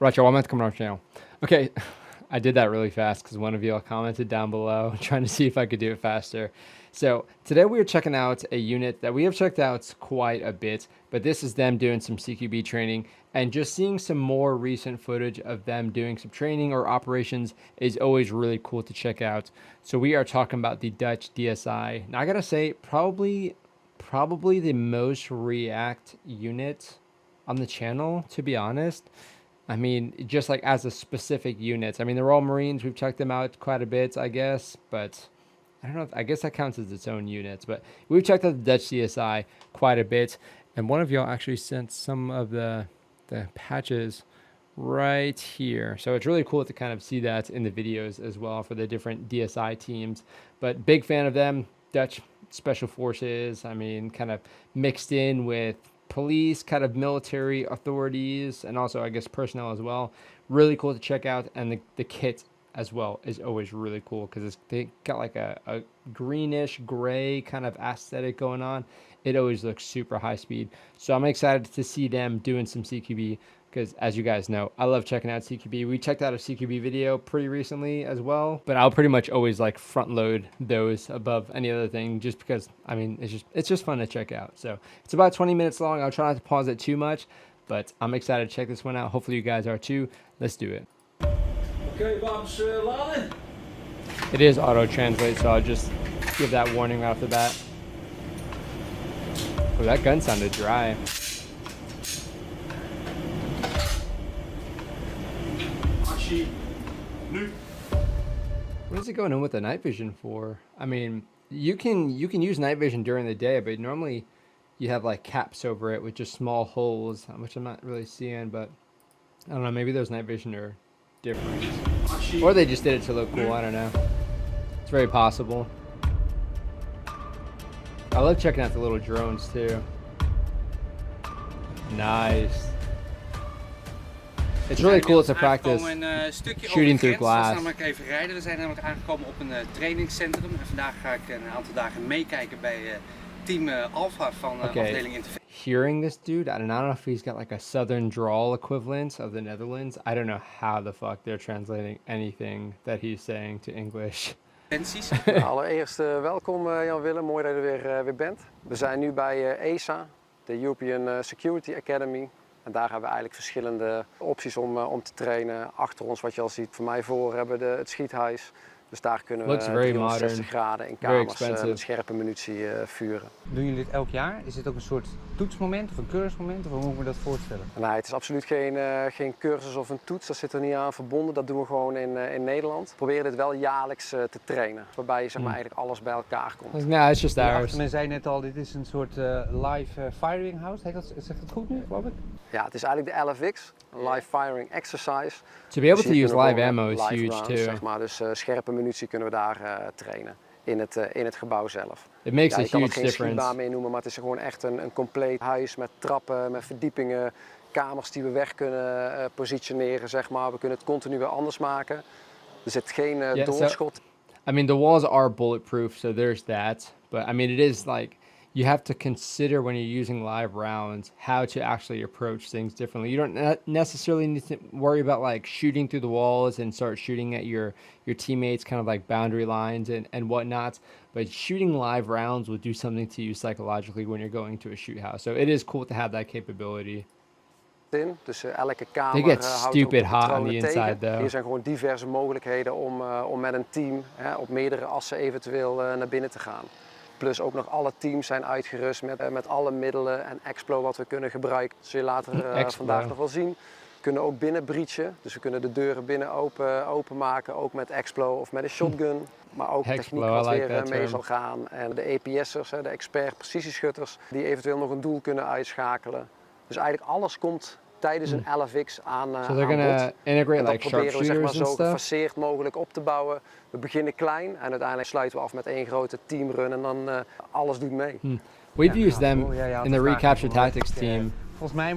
Roger, I'm meant to come on our channel. Okay, I did that really fast because one of you all commented down below trying to see if I could do it faster. So today we are checking out a unit that we have checked out quite a bit, but this is them doing some CQB training, and just seeing some more recent footage of them doing some training or operations is always really cool to check out. So we are talking about the Dutch DSI. Now I gotta say, probably the most React unit on the channel, to be honest. I mean, just like as a specific unit. I mean, they're all Marines. We've checked them out quite a bit, I guess. But I don't know. I guess that counts as its own units. But we've checked out the Dutch DSI quite a bit. And one of y'all actually sent some of the patches right here. So it's really cool to kind of see that in the videos as well for the different DSI teams. But big fan of them. Dutch Special Forces. I mean, kind of mixed in with police, kind of military authorities, and also I guess personnel as well. Really cool to check out, and the kit as well is always really cool because they got like a greenish gray kind of aesthetic going on. It always looks super high speed, so I'm excited to see them doing some CQB because, as you guys know, I love checking out CQB. We checked out a CQB video pretty recently as well, but I'll pretty much always like front load those above any other thing just because, I mean, it's just fun to check out. So it's about 20 minutes long. I'll try not to pause it too much, but I'm excited to check this one out. Hopefully you guys are too. Let's do it. Okay, wapens laden. It is auto translate, so I'll just give that warning right off the bat. Oh, that gun sounded dry. What is it going on with the night vision for? I mean, you can use night vision during the day, but normally you have like caps over it with just small holes, which I'm not really seeing, but I don't know, maybe those night vision are different. Or they just did it to look cool, I don't know. It's very possible. I love checking out the little drones too. Nice. It's really cool to practice shooting through glass. We zijn namelijk even rijden. We zijn namelijk aangekomen op een trainingscentrum. En vandaag ga ik een aantal dagen meekijken bij team Alpha van afdeling Interventie. Hearing this dude, I don't know if he's got like a southern drawl equivalent of the Netherlands. I don't know how the fuck they're translating anything that he's saying to English. Allereerst welkom Jan-Willem, mooi dat je er weer bent. We zijn nu bij ESA, de European Security Academy. En daar hebben we eigenlijk verschillende opties om te trainen. Achter ons, wat je al ziet, voor mij voor hebben we het schiethuis. Dus daar kunnen we 360 graden in kamers met scherpe munitie vuren. Doen jullie dit elk jaar? Is dit ook een soort toetsmoment of een cursusmoment? Of hoe moet ik me dat voorstellen? Nee, het is absoluut geen cursus of een toets. Dat zit er niet aan verbonden. Dat doen we gewoon in Nederland. We proberen dit wel jaarlijks te trainen. Waarbij zeg maar, eigenlijk alles bij elkaar komt. Nou, it's just ours. Men zei net al, dit is een soort live firing house. Zegt dat goed nu, geloof ik? Ja, het is eigenlijk de LFX, een live firing exercise. To be able to use live ammo is huge rounds, too. Zeg maar. Dus scherpe munitie kunnen we daar trainen in het gebouw zelf. It makes a je kan huge het geen difference. schietbaan meer noemen, maar het is gewoon echt een compleet huis met trappen, met verdiepingen, kamers die we weg kunnen positioneren. Zeg maar. We kunnen het continu weer anders maken. Er zit geen doorschot. I mean, the walls are bulletproof, so there's that. But I mean, it is like, you have to consider when you're using live rounds how to actually approach things differently. You don't necessarily need to worry about like shooting through the walls and start shooting at your teammates, kind of like boundary lines and whatnot. But shooting live rounds will do something to you psychologically when you're going to a shoot house. So it is cool to have that capability. Dus elke kamer They get stupid hot on the inside though. Hier zijn gewoon diverse mogelijkheden om met een team op meerdere assen eventueel naar binnen te gaan. Plus ook nog alle teams zijn uitgerust met alle middelen en explo wat we kunnen gebruiken. Dat zul je later vandaag nog wel zien. We kunnen ook binnen breachen, dus we kunnen de deuren binnen openmaken, ook met explo of met een shotgun. Maar ook techniek wat weer mee zal gaan. En de EPS'ers, de expert precisieschutters, die eventueel nog een doel kunnen uitschakelen. Dus eigenlijk alles komt tijdens een LFX aan So they're gonna integrate like sharpshooters zeg maar, and zo stuff? gefaseerd mogelijk op te bouwen. We beginnen klein en uiteindelijk sluiten we af met één grote teamrun en dan alles doet mee. We've used them in the recapture tactics team. Volgens mij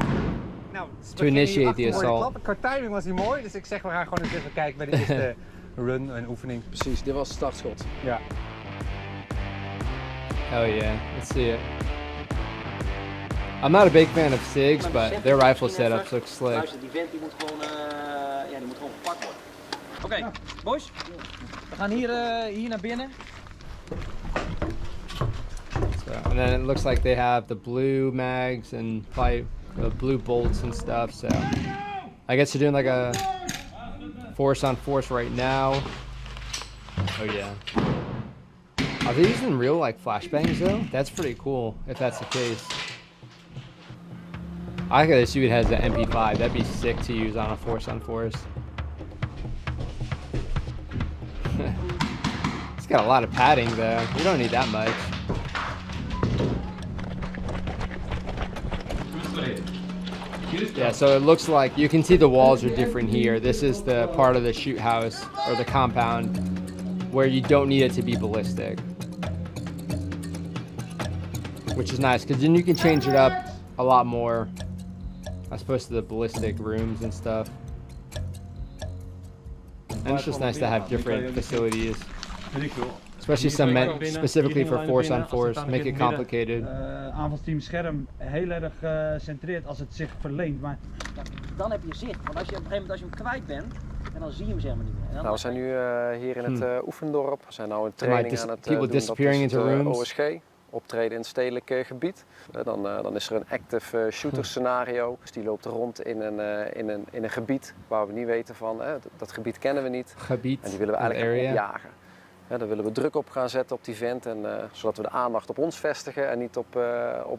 to initiate the assault. Qua timing was hij mooi, dus ik zeg we gaan gewoon eens even kijken bij de eerste run en oefening. Precies, dit was het startschot. Ja. Hell yeah, let's see it. I'm not a big fan of SIGs, but their rifle setups look slick. Luister, die vent die moet gewoon Ja, die moet gewoon gepakt worden. Oké, boys. We gaan hier naar binnen. So, and then it looks like they have the blue mags and pipe, the blue bolts and stuff. So I guess you're doing like a force on force right now. Oh yeah. Are they using real like flashbangs though? That's pretty cool if that's the case. I could assume it has the MP5. That'd be sick to use on a force on force. It's got a lot of padding though. You don't need that much. Yeah, so it looks like you can see the walls are different here. This is the part of the shoot house or the compound where you don't need it to be ballistic, which is nice because then you can change it up a lot more as opposed to the ballistic rooms and stuff. And it's just nice to have different facilities, especially some meant specifically for force on force, make it complicated. Aanvalsteam scherm heel erg centreert als het zich verleent. Maar Dan heb je zicht, want als je op een gegeven moment als je hem kwijt bent, en dan zie je hem zeg maar niet meer. En dan Nou, we zijn nu hier in het oefendorp. We zijn nu een training aan het doen. People disappearing into rooms. OSG, optreden in het stedelijk gebied. Dan is er een active shooter scenario. Dus die loopt rond in een gebied waar we niet weten van, dat gebied kennen we niet. Gebied, en die willen we eigenlijk opjagen. Daar willen we druk op gaan zetten op die vent, en, zodat we de aandacht op ons vestigen en niet op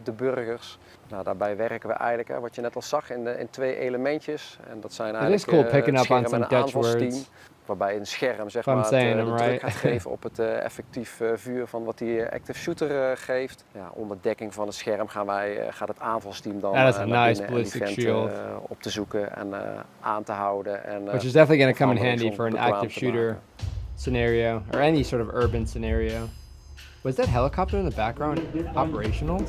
de burgers. Nou, daarbij werken we eigenlijk, wat je net al zag, in twee elementjes. En dat zijn eigenlijk cool picking het up on scherm en some een Dutch aanvalsteam. words. Waarbij een scherm zeg I'm maar, saying de them druk right. gaat geven op het effectief vuur van wat die active shooter geeft. Ja, onder dekking van het scherm gaat het aanvalsteam dan That is a naar nice binnen en die ballistic vent shield. op te zoeken en aan te houden. En, Which is definitely going to come in handy handy for an active shooter scenario or any sort of urban scenario. Was that helicopter in the background operational?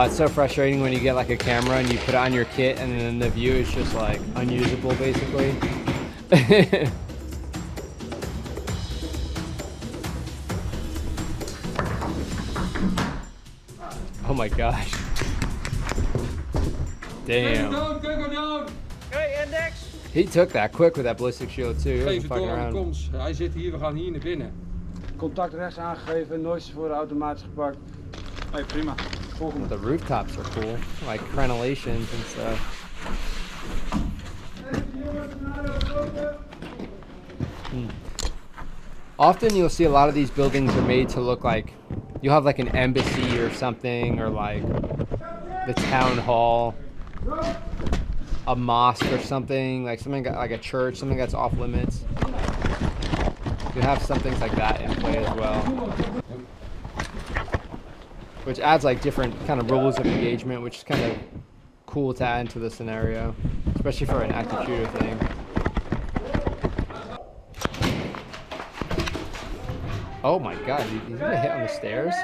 It's so frustrating when you get like a camera and you put it on your kit and then the view is just like unusable basically. Oh my gosh. Damn. Hey, index! He took that quick with that ballistic shield too. He wasn't fucking around. Komst. Hij zit hier, we gaan hier naar binnen. contact rechts aangegeven, nooit tevoren automatisch gepakt. Hey, prima. Volgende. The rooftops are cool, like crenellations and stuff. Often you'll see a lot of these buildings are made to look like you'll have like an embassy or something, or like the town hall, a mosque or something, like something like a church, something that's off limits. You have some things like that in play as well, which adds like different kind of rules of engagement, which is kind of cool to add into the scenario, especially for an active shooter thing. Oh my god, he's gonna hit on the stairs?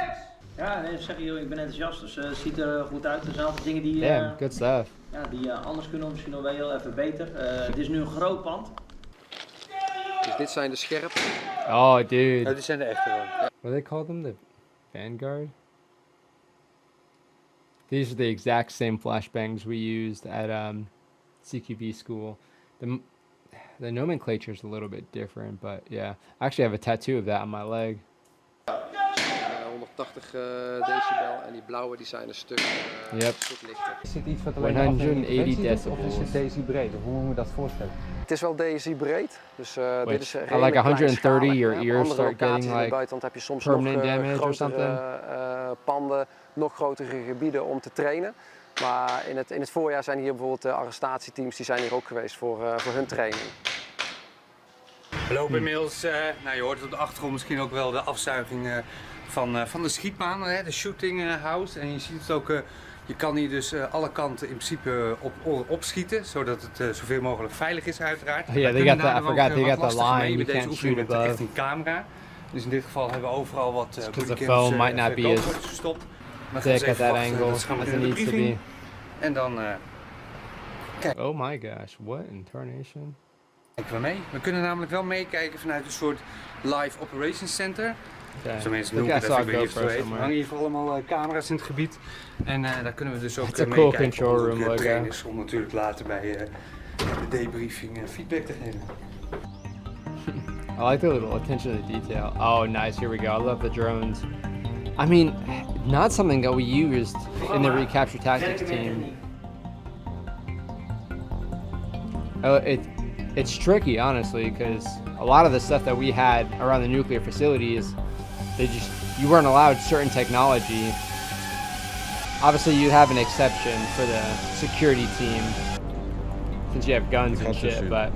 Ja, nee, zeg je, ik ben enthousiast, dus het ziet er goed uit. Er zijn altijd dingen die, Damn, good stuff. ja, die anders kunnen, misschien nog wel heel even beter. Het is nu een groot pand. Dus dit zijn de scherpen. Oh dude. dit zijn de echte wel. What do they call them? The Vanguard? These are the exact same flashbangs we used at CQB school. The nomenclature is a little bit different, but yeah. I actually have a tattoo of that on my leg. 180 decibel en die blauwe die zijn een stuk, stuk lichter. Is dit iets wat 180 decibels. of is het DSI breed? Of hoe moet je dat voorstellen? Het is wel DSI breed, dus dit is at like 130 your ears start getting in het like buitenland heb je soms permanent nog damage or something. panden, nog grotere gebieden om te trainen. Maar in het voorjaar zijn hier bijvoorbeeld arrestatieteams, die zijn hier ook geweest voor hun training. We lopen inmiddels, nou je hoort op de achtergrond misschien ook wel de afzuiging van de schietbaan, de shooting house. En je ziet het ook, je kan hier dus alle kanten in principe opschieten, zodat het zoveel mogelijk veilig is uiteraard. Yeah, they got the, I forgot they got the line, you can't shoot above. Echt een camera. Dus in dit geval hebben we overal wat because the foam might not be as gestopt. thick at that angle as it needs to be. En dan kijk. Oh my gosh, what in tarnation? Kijken we mee. We kunnen namelijk wel meekijken vanuit een soort live operations center. Okay. Zo mensen I think noemen I dat, saw a ik weet niet of je GoPro het weet. Er somewhere. hangen in ieder geval allemaal camera's in het gebied. En daar kunnen we dus ook It's a cool meekijken. control room logo. Trainers om natuurlijk later bij de debriefing feedback te geven. I like the little attention to detail. Oh, nice. Here we go. I love the drones. I mean, not something that we used in the recapture tactics team. Oh, it's tricky, honestly, because a lot of the stuff that we had around the nuclear facilities, you weren't allowed certain technology. Obviously, you have an exception for the security team, since you have guns and shit, but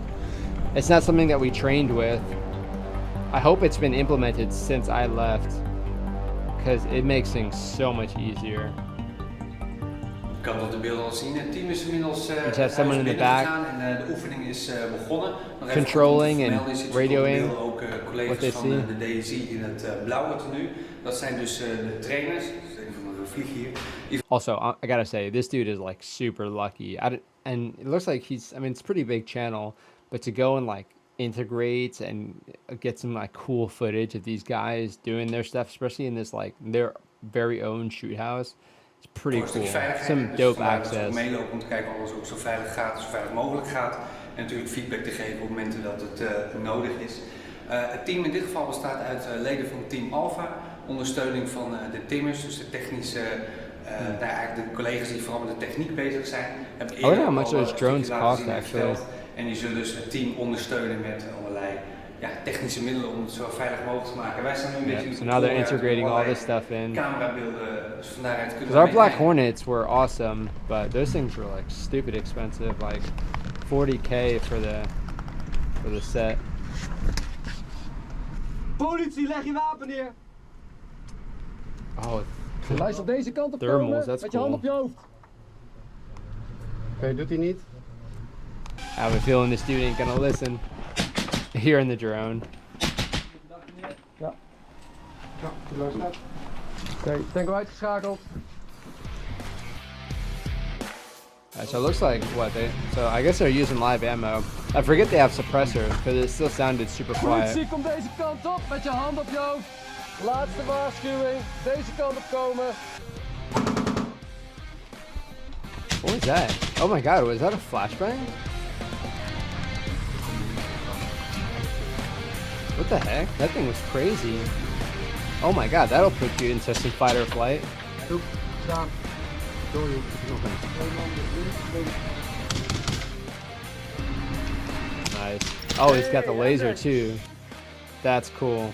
it's not something that we trained with. I hope it's been implemented since I left, because it makes things so much easier. Ik kan op de beelden al zien. Het team is inmiddels have someone in the back en de oefening is begonnen. Nog controlling even and je ziet radioing op het beeld ook what collega's they van see. de DSI in het blauwe tenue. Dat zijn dus de trainers. Dat is een van de vlieg hier. Also, I gotta say, this dude is like super lucky. And it looks like I mean, it's a pretty big channel, but to go and like integrate and get some like cool footage of these guys doing their stuff, especially in this like their very own shoot house, it's pretty cool. Some dope access. Meelopen om te kijken of alles ook zo veilig gaat, zo veilig mogelijk gaat. En natuurlijk feedback te geven op momenten dat het nodig is. Het team in dit geval bestaat uit leden van team Alpha, ondersteuning van de timmers, dus de technische, eigenlijk de collega's die vooral met de techniek bezig zijn. I wonder how much those drones cost actually. En die zullen dus het team ondersteunen met allerlei technische middelen om het zo veilig mogelijk te maken. Wij staan nu een beetje So now they're integrating all this stuff in. Camerabeelden, dus van daaruit kunnen we Our Black meekijken. Hornets were awesome, but those things were like stupid expensive, like $40K for the set. Politie, leg je wapen neer. Oh, Lijst op deze kant op thermals, komen, that's met je hand cool. op je hoofd. Oké, doet hij niet? I have a feeling this dude ain't gonna listen. Here in the drone. Ja, luister. Oké, tango uitgeschakeld. So it looks like so I guess they're using live ammo. I forget they have suppressors because it still sounded super quiet. Politie, kom deze kant op, met je hand op je hoofd. Laatste waarschuwing, deze kant op komen. What was that? Oh my god, was that a flashbang? What the heck? That thing was crazy. Oh my god, that'll put you into some fight or flight. Doe, staan. Door je. Nice. Oh, he's got the laser too. That's cool.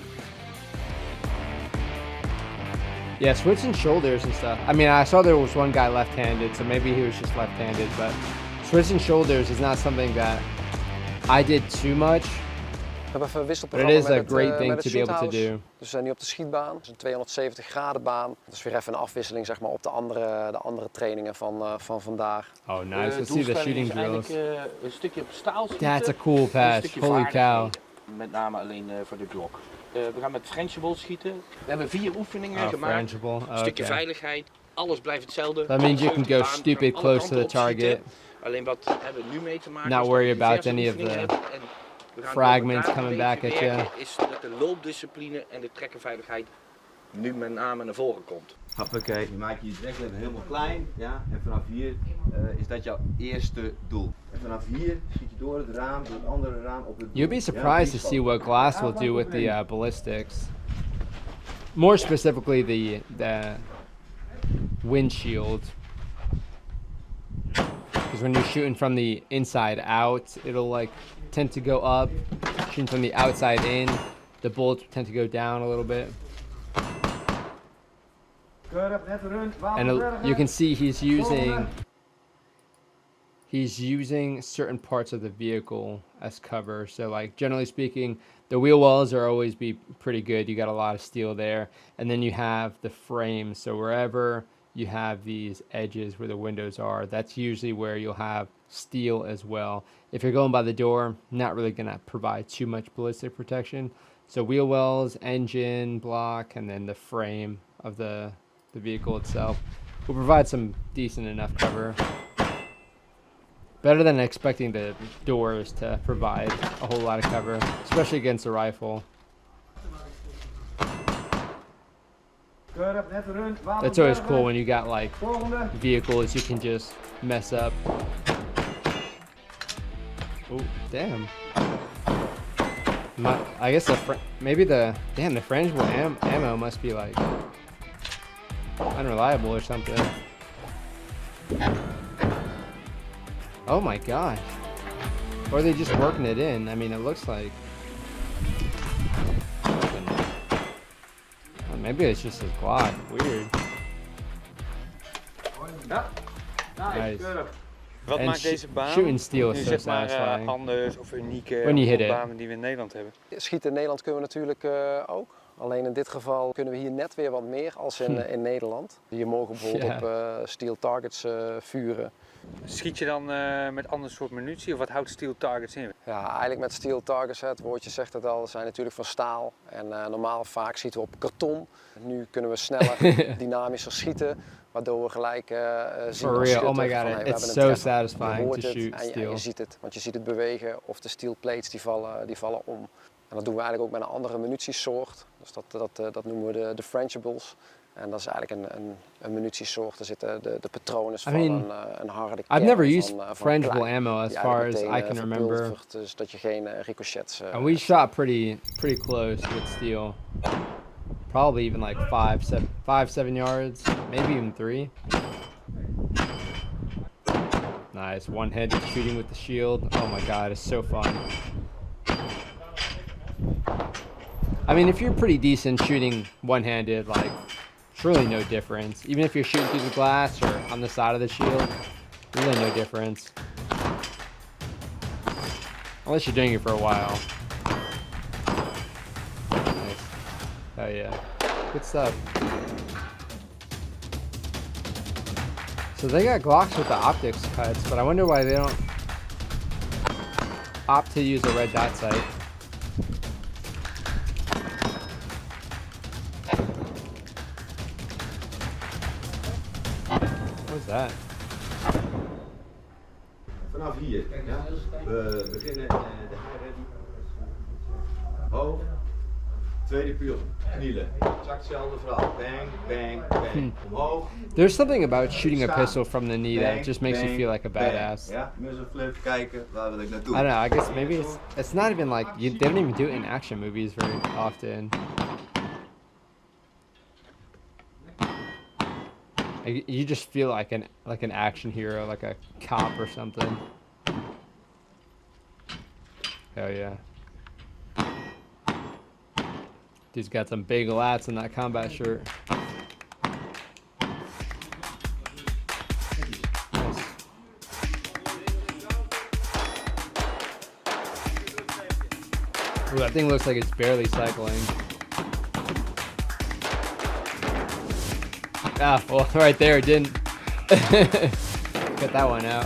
Yeah, switching shoulders and stuff. I mean, I saw there was one guy left-handed, so maybe he was just left-handed, but switching shoulders is not something that I did too much. We hebben even een But it wisselprogramma is a great thing met to het be able to shoothouse. do. Dus we zijn nu op de schietbaan. Het is een 270 graden baan. Dus weer even een afwisseling zeg maar, op de andere trainingen van vandaag. Oh, nice. Let's see the shooting drills. Een stukje op staal schieten. That's a cool een patch. stukje Holy cow. vaardigheden, met name alleen voor de Glock. We gaan met Frenchable schieten. We hebben 4 oefeningen Oh, gemaakt. frangible. Een stukje Okay. veiligheid. Alles blijft hetzelfde. That means you can go Baan, stupid kan alle close to kanten the op schieten. target. Alleen wat hebben we nu mee te maken? Not is worry dat we about diverse any of oefeningen the hebben en we gaan fragments door elkaar coming een back beetje at you. werken, is dat de loopdiscipline en de trekkerveiligheid nu met name naar voren komt. Hoppakee, je maakt je treklever helemaal klein, ja, en vanaf hier is dat jouw eerste doel. En vanaf hier schiet je door het raam, door het andere raam op het doel. You'll be surprised to see what glass will do with the ballistics. More specifically, the windshield. Because when you're shooting from the inside out, it'll like tend to go up. Shooting from the outside in, the bullets tend to go down a little bit. And you can see he's using certain parts of the vehicle as cover. So like generally speaking, the wheel wells are always be pretty good. You got a lot of steel there. And then you have the frame. So wherever you have these edges where the windows are, that's usually where you'll have steel as well. If you're going by the door, not really gonna provide too much ballistic protection. So wheel wells, engine block, and then the frame of the vehicle itself will provide some decent enough cover. Better than expecting the doors to provide a whole lot of cover, especially against a rifle. Keurig, net run. That's always cool when you got like Volgende. vehicles you can just mess up. Oh, damn. I guess maybe the frangible ammo must be like unreliable or something. Oh my gosh. Or are they just working it in? I mean, it looks like. Maybe it's just a Glock. Weird. Ja. Nice. Keurig. Wat And maakt deze baan shooting steel is nu so zeg maar satisfying. anders of uniek When you hit it. banen die we in Nederland hebben? Schieten in Nederland kunnen we natuurlijk ook. Alleen in dit geval kunnen we hier net weer wat meer als in Nederland. Je mogen bijvoorbeeld op steel targets vuren. Schiet je dan met ander soort munitie of wat houdt steel targets in? Ja, eigenlijk met steel targets, het woordje zegt het al, zijn natuurlijk van staal. En normaal vaak schieten we op karton. Nu kunnen we sneller, dynamischer schieten, waardoor we gelijk zien For als real, schutter oh my god, van, hey, we it's hebben een so treffer. satisfying Je hoort to het shoot en steel. je ziet het, want je ziet het bewegen of de steel plates die vallen om. En dat doen we eigenlijk ook met een andere munitiesoort. Dus dat noemen we de frangibles. En dat is eigenlijk een munitiesoort. Er zitten de patronen van een harde kern. I've never used van frangible klein, ammo as die far as eigenlijk I can meteen, remember. verpulvert, dus dat je geen ricochets And we shot pretty close with steel. Probably even like 7 yards, maybe even 3. Nice, one-handed shooting with the shield. Oh my god, it's so fun. I mean, if you're pretty decent shooting one-handed, like, it's really no difference. Even if you're shooting through the glass or on the side of the shield, really no difference. Unless you're doing it for a while. Nice. Oh yeah. Good stuff. So they got Glocks with the optics cuts, but I wonder why they don't opt to use a red dot sight. What was that? Vanaf hier, ja. We beginnen de high ready. Hoog. Tweede piel, knielen. Exact hetzelfde verhaal. Bang, bang, bang. Omhoog. There's something about shooting a pistol from the knee that Bang, just makes you bang, feel like a bang. badass. Ja, muzzle flip, kijken, waar wil ik naartoe? I don't know, I guess maybe it's not even like, they don't even do it in action movies very often. You just feel like an action hero, like a cop or something. Hell yeah. Dude's got some big lats in that combat shirt. Nice. Ooh, that thing looks like it's barely cycling. Ah, well, right there, it didn't. Got that one out.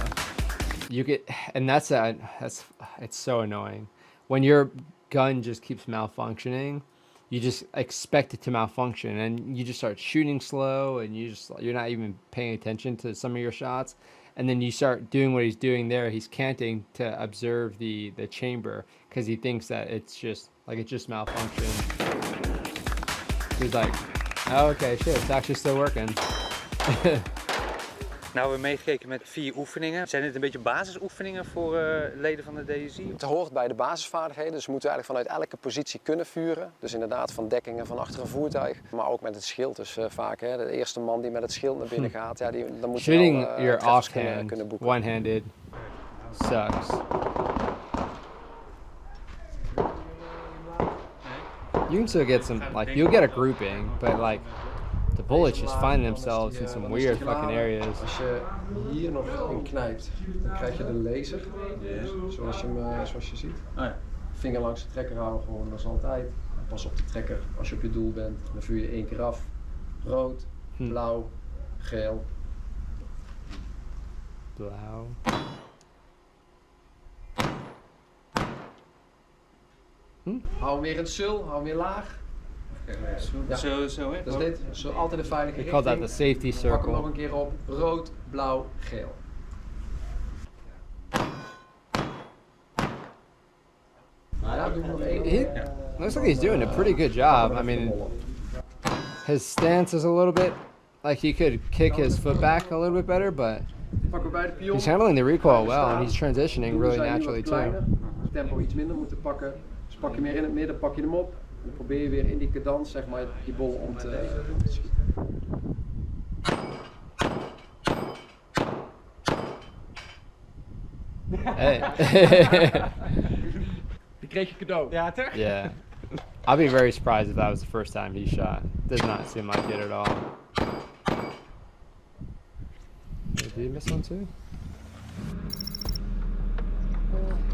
You get, and that's it's so annoying. When your gun just keeps malfunctioning, you just expect it to malfunction, and you just start shooting slow, and you're not even paying attention to some of your shots, and then you start doing what he's doing there. He's canting to observe the chamber because he thinks that it just malfunctioned. He's like, oh, okay, shit, it's actually still working. Nou, we hebben meegekeken met 4 oefeningen. Zijn dit een beetje basisoefeningen voor leden van de DSI? Het hoort bij de basisvaardigheden, dus we moeten eigenlijk vanuit elke positie kunnen vuren. Dus inderdaad van dekkingen van achter een voertuig, maar ook met het schild. Dus vaak de eerste man die met het schild naar binnen gaat, ja, dan moet je Shooting wel, your treffers offhand, kunnen boeken. one-handed, sucks. You can still get some, like, you'll get a grouping, but like, the bullets just find themselves in some weird fucking areas. Als je hier nog in knijpt, dan krijg je de laser, zoals je ziet. Oh ja. Vinger langs de trekker houden gewoon als altijd. En pas op de trekker als je op je doel bent. Dan vuur je 1 keer af. Rood, blauw, geel. Blauw. Hou hem weer in het sul, hou hem weer laag. Ja. Zo hè? Dat is dit. Zo altijd een veilige They call that richting. the safety Pak hem nog circle. een keer op. Rood, blauw, geel. Ja, doe nog 1 keer. Looks like he's doing a pretty good job. I mean, His stance is a little bit like he could kick his foot back a little bit better, but Pakken we bij de pion. he's handling the recoil well and he's transitioning Doelen really zijn nu naturally wat too. kleiner. Tempo iets minder moeten pakken. Dus pak je meer in het midden, pak je hem op. En dan probeer je weer in die cadans zeg maar die bol om te schieten. Hey. Die kreeg je cadeau. Ja, toch? Yeah. I'll be very surprised if that was the first time he shot. Does not seem like it at all. Did he miss one too?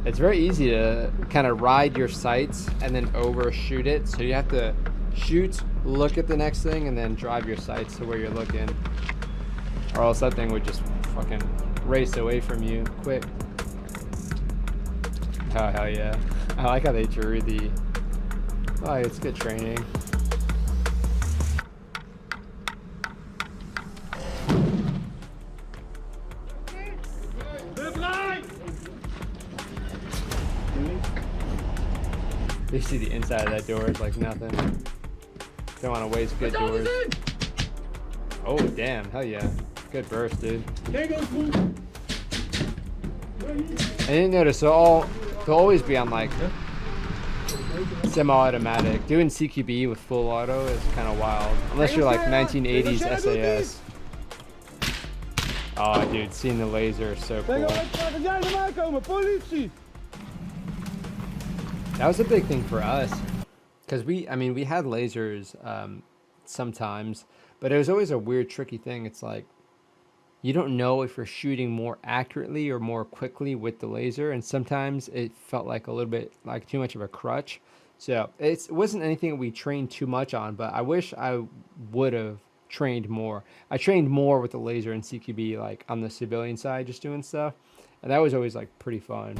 It's very easy to kind of ride your sights and then overshoot it. So you have to shoot, look at the next thing, and then drive your sights to where you're looking. Or else that thing would just fucking race away from you quick. Oh, hell yeah. I like how they drew the... Oh, it's good training. You see the inside of that door is like nothing. Don't want to waste good doors. Oh, damn. Hell yeah. Good burst, dude. I didn't notice. They'll always be on like semi-automatic. Doing CQB with full auto is kind of wild. Unless you're like 1980s SAS. Oh, dude. Seeing the laser is so cool. That was a big thing for us, because we had lasers sometimes, but it was always a weird, tricky thing. It's like you don't know if you're shooting more accurately or more quickly with the laser, and sometimes it felt like a little bit like too much of a crutch. So it wasn't anything we trained too much on, but I wish I would have trained more. I trained more with the laser and CQB, like on the civilian side, just doing stuff, and that was always like pretty fun.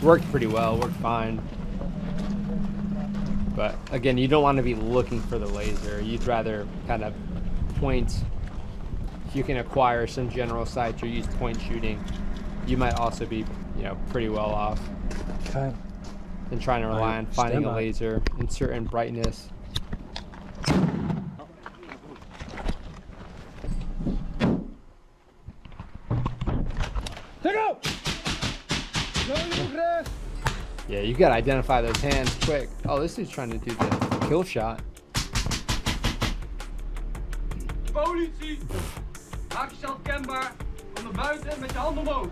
Worked pretty well, worked fine. But again, you don't want to be looking for the laser. You'd rather kind of point. If you can acquire some general sights or use point shooting, you might also be, pretty well off. Okay. Than trying to rely on finding a laser in certain brightness. Yeah, you gotta identify those hands quick. Oh, this dude's trying to do the kill shot. Politie! Maak jezelf kenbaar. Kom naar buiten met je handen omhoog.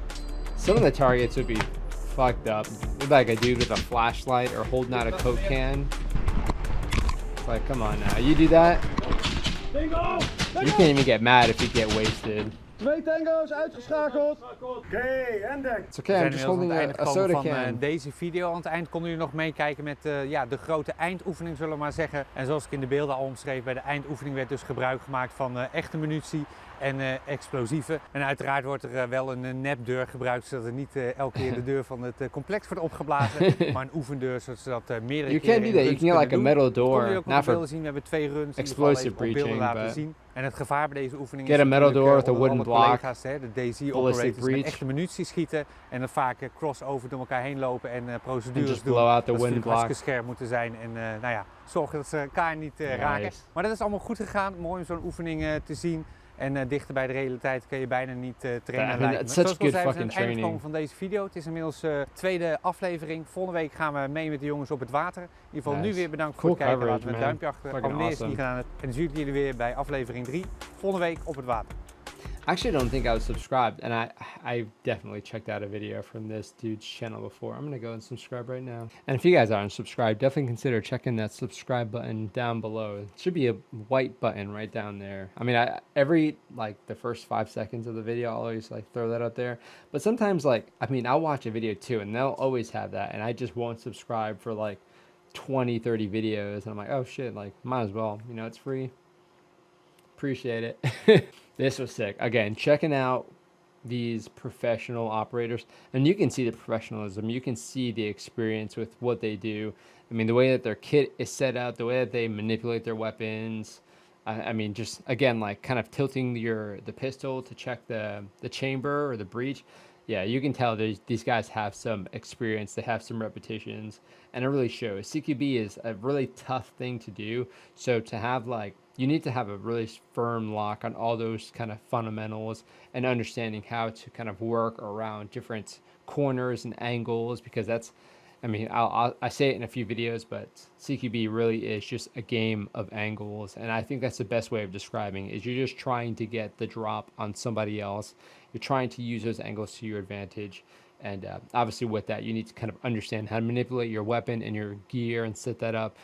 Some of the targets would be fucked up. Look like a dude with a flashlight or holding out a Coke can. It's like, come on now. You do that? You can't even get mad if you get wasted. 2 tango's uitgeschakeld. It's okay, I'm just holding a soda can. Deze video. Aan het eind konden jullie nog meekijken met de grote eindoefening, zullen we maar zeggen. En zoals ik in de beelden al omschreef, bij de eindoefening werd dus gebruik gemaakt van echte munitie en explosieven. En uiteraard wordt er wel een nepdeur gebruikt, zodat er niet elke keer de deur van het complex wordt opgeblazen. Maar een oefendeur, zodat meerdere keren You can do that. You can get like a metal door. Not for zien. We hebben 2 runs explosive breaching, laten zien. En het gevaar bij deze oefening get is a metal door with a onder wooden alle block. collega's, de DSI operators met breach. echte munitie schieten en dan vaak crossover door elkaar heen lopen en procedures just doen. blow out the dat wooden ze block. hartstikke scherp moeten zijn en zorgen dat ze elkaar niet raken. Maar dat is allemaal goed gegaan. Mooi om zo'n oefening te zien. En dichter bij de realiteit kun je bijna niet trainen lijken. It's such good fucking aan het einde gekomen van deze video. Het is inmiddels tweede aflevering. Volgende week gaan we mee met de jongens op het water. In ieder geval nu weer bedankt voor het kijken. Laten we een duimpje achter. Abonneer als je niet gedaan hebt. En dan zie ik jullie weer bij aflevering 3. Volgende week op het water. I actually don't think I was subscribed, and I definitely checked out a video from this dude's channel before. I'm gonna go and subscribe right now. And if you guys aren't subscribed, definitely consider checking that subscribe button down below. It should be a white button right down there. I mean, every like the first 5 seconds of the video, I'll always like throw that out there. But sometimes I'll watch a video too, and they'll always have that, and I just won't subscribe for like 20, 30 videos, and I'm like, oh shit, like might as well, it's free. Appreciate it. This was sick. Again, checking out these professional operators, and you can see the professionalism. You can see the experience with what they do. I mean, the way that their kit is set up, the way that they manipulate their weapons. I mean, just again, like kind of tilting the pistol to check the chamber or the breech. yeah, you can tell these guys have some experience, they have some repetitions, and it really shows. CQB is a really tough thing to do, so to have like, you need to have a really firm lock on all those kind of fundamentals and understanding how to kind of work around different corners and angles, because that's, I mean, I say it in a few videos, but CQB really is just a game of angles. And I think that's the best way of describing it, is you're just trying to get the drop on somebody else. You're trying to use those angles to your advantage. And obviously with that, you need to kind of understand how to manipulate your weapon and your gear and set that up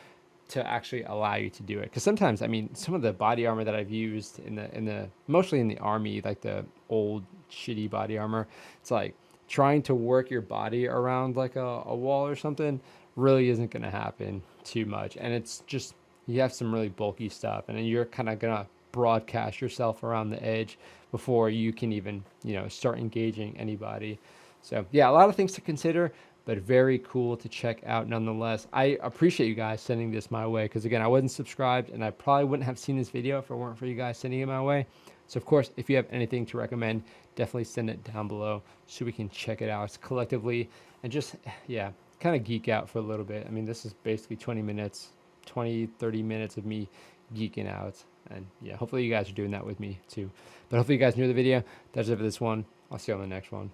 to actually allow you to do it. Because sometimes, I mean, some of the body armor that I've used in the mostly in the army, like the old shitty body armor, it's like, trying to work your body around like a wall or something really isn't going to happen too much. And it's just, you have some really bulky stuff, and then you're kind of going to broadcast yourself around the edge before you can even, you know, start engaging anybody. So yeah, a lot of things to consider, but very cool to check out nonetheless. I appreciate you guys sending this my way, because again, I wasn't subscribed and I probably wouldn't have seen this video if it weren't for you guys sending it my way. So of course, if you have anything to recommend, definitely send it down below so we can check it out collectively and just, yeah, kind of geek out for a little bit. I mean, this is basically 20 minutes, 20, 30 minutes of me geeking out. And yeah, hopefully you guys are doing that with me too. But hopefully you guys enjoyed the video. That's it for this one. I'll see you on the next one.